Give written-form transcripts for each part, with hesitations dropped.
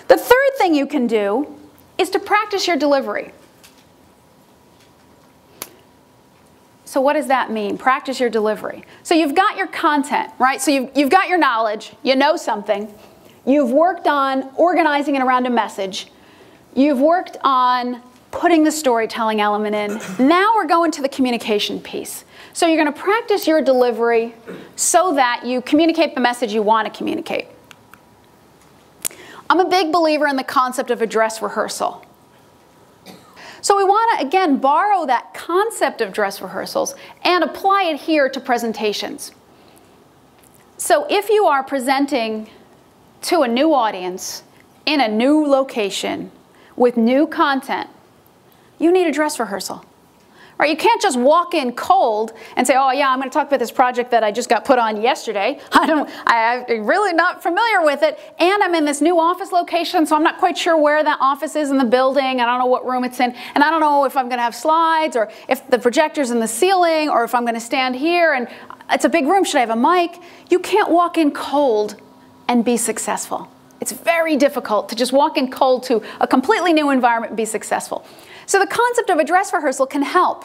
The third thing you can do is to practice your delivery. So what does that mean? Practice your delivery. So you've got your content, right? So you've got your knowledge, you know something. You've worked on organizing it around a message. You've worked on putting the storytelling element in. Now we're going to the communication piece. So you're going to practice your delivery so that you communicate the message you want to communicate. I'm a big believer in the concept of a dress rehearsal. So we want to, again, borrow that concept of dress rehearsals and apply it here to presentations. So if you are presenting to a new audience in a new location with new content, you need a dress rehearsal. Right? You can't just walk in cold and say, oh yeah, I'm going to talk about this project that I just got put on yesterday. I'm really not familiar with it, and I'm in this new office location, so I'm not quite sure where that office is in the building. I don't know what room it's in, and I don't know if I'm going to have slides, or if the projector's in the ceiling, or if I'm going to stand here, and it's a big room, should I have a mic? You can't walk in cold and be successful. It's very difficult to just walk in cold to a completely new environment and be successful. So the concept of a dress rehearsal can help.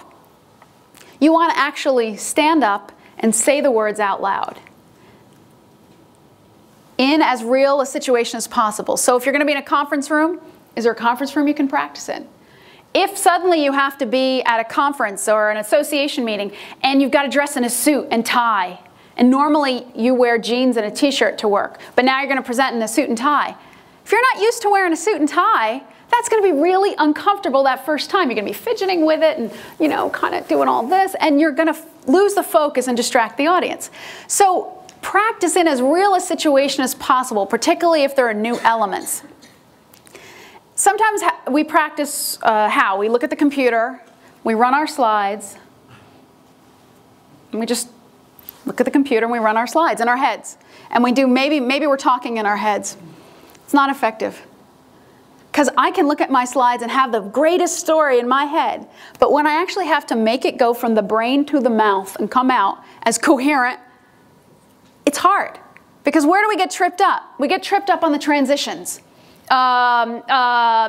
You want to actually stand up and say the words out loud in as real a situation as possible. So if you're going to be in a conference room, is there a conference room you can practice in? If suddenly you have to be at a conference or an association meeting and you've got to dress in a suit and tie, and normally you wear jeans and a t-shirt to work, but now you're going to present in a suit and tie. If you're not used to wearing a suit and tie, that's going to be really uncomfortable that first time. You're going to be fidgeting with it and, you know, kind of doing all this, and you're going to lose the focus and distract the audience. So practice in as real a situation as possible, particularly if there are new elements. Sometimes we practice how? We look at the computer, we run our slides, and we just look at the computer and we run our slides in our heads. And we do, maybe we're talking in our heads. It's not effective. Because I can look at my slides and have the greatest story in my head, but when I actually have to make it go from the brain to the mouth and come out as coherent, it's hard. Because where do we get tripped up? We get tripped up on the transitions. Well, now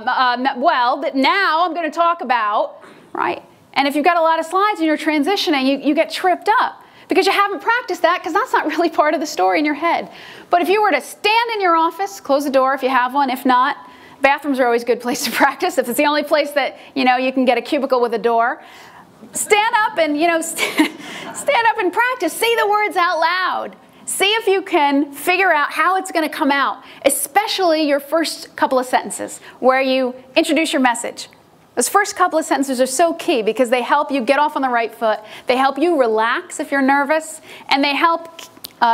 I'm going to talk about, right? And if you've got a lot of slides and you're transitioning, you get tripped up. Because you haven't practiced that, because that's not really part of the story in your head. But if you were to stand in your office, close the door if you have one, if not, bathrooms are always a good place to practice. If it's the only place that, you know, you can get a cubicle with a door, stand up and, you know, stand up and practice. Say the words out loud. See if you can figure out how it's going to come out, especially your first couple of sentences where you introduce your message. Those first couple of sentences are so key because they help you get off on the right foot. They help you relax if you're nervous, and they help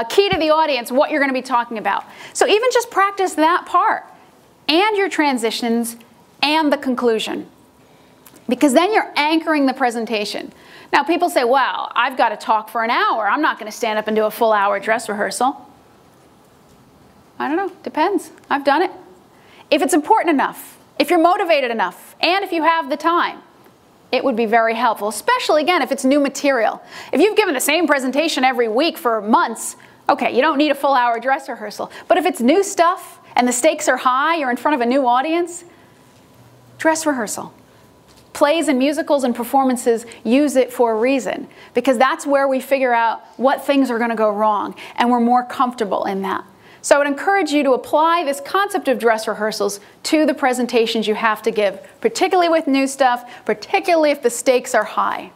key to the audience what you're going to be talking about. So even just practice that part and your transitions and the conclusion, because then you're anchoring the presentation. Now people say, well, I've got to talk for an hour. I'm not going to stand up and do a full hour dress rehearsal. I don't know, depends. I've done it. If it's important enough, if you're motivated enough, and if you have the time, it would be very helpful, especially, again, if it's new material. If you've given the same presentation every week for months, okay, you don't need a full hour dress rehearsal. But if it's new stuff and the stakes are high, you're in front of a new audience, dress rehearsal. Plays and musicals and performances use it for a reason, because that's where we figure out what things are going to go wrong, and we're more comfortable in that. So I would encourage you to apply this concept of dress rehearsals to the presentations you have to give, particularly with new stuff, particularly if the stakes are high.